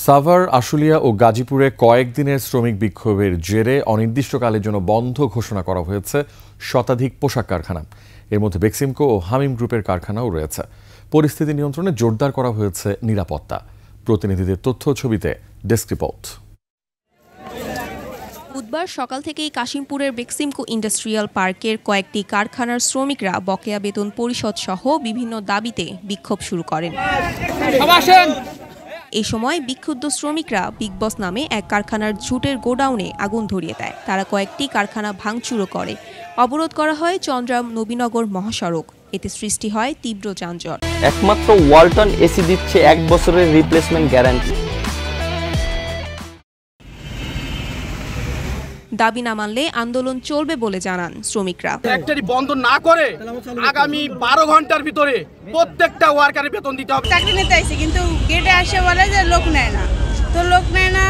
সাভার, আশুলিয়া ও গাজীপুরে কয়েকদিনের শ্রমিক বিক্ষোভের জেরে অনির্দিষ্টকালের জন্য বন্ধ ঘোষণা করা হয়েছে শতাধিক পোশাক কারখানা। এর মধ্যে বেক্সিমকো ও হামিম গ্রুপের কারখানাও রয়েছে। পরিস্থিতি নিয়ন্ত্রণে জোরদার করা হয়েছে নিরাপত্তা। প্রতিনিধিদের তথ্য ছবিতে ডেস্ক রিপোর্ট। বুধবার সকাল থেকেই কাশিমপুরের বেক্সিমকো ইন্ডাস্ট্রিয়াল পার্কের কয়েকটি কারখানার শ্রমিকরা বকেয়া বেতন পরিশোধ সহ বিভিন্ন দাবিতে বিক্ষোভ শুরু করেন। এই সময় বিক্ষুব্ধ শ্রমিকরা বিগ বস নামে এক কারখানার ঝুটের গোডাউনে আগুন ধরিয়ে দেয়। তারা কয়েকটি কারখানা ভাঙচুরও করে। অবরোধ করা হয় চন্দ্রাম নবীনগর মহাসড়ক। এতে সৃষ্টি হয় তীব্র যানজট। একমাত্র ওয়ালটন এসি দিচ্ছে 1 বছরের রিপ্লেসমেন্ট গ্যারান্টি। দাবি না মানলে আন্দোলন চলবে বলে জানান শ্রমিকরা। ফ্যাক্টরি বন্ধ না করে আগামী 12 ঘন্টার ভিতরে প্রত্যেকটা ওয়ার্কারের বেতন দিতে হবে। চাকরি নিতে আইছে কিন্তু গেটে আসে বলে যে লোক নেয় না, তো লোক নেয় না,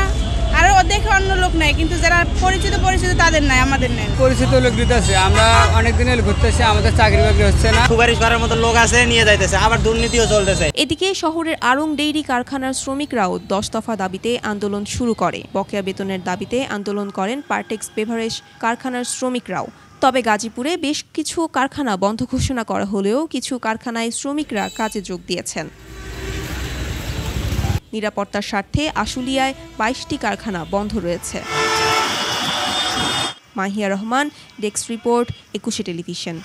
আরো দেখে অন্য লোক নেয়, কিন্তু যারা পরিচিত তাদের নাই, আমাদের নেয়। পরিচিত লোক দিতেছে, আমরা অনেক দিন ঘুরতেছি, আমাদের চাকরি বাকরি হচ্ছে না। সুপারিশ করার মতো লোক আছে, নিয়ে যাইতেছে, আবার দুর্নীতিও চলতেছে। এদিকে শহরের আড়ং ডেইরি কারখানার শ্রমিকরাও 10 দফা দাবিতে আন্দোলন শুরু করে। বকেয়া বেতনের দাবিতে আন্দোলন করেন পার্টেক্স বেভারেজ কারখানার শ্রমিকরাও। তবে গাজীপুরে বেশ কিছু কারখানা বন্ধ ঘোষণা করা হলেও কিছু কারখানায় শ্রমিকরা কাজে যোগ দিয়েছেন। নিরাপত্তার স্বার্থে আশুলিয়ায় 22টি কারখানা বন্ধ রয়েছে। Mahiya Rahman, desk report, 21 television.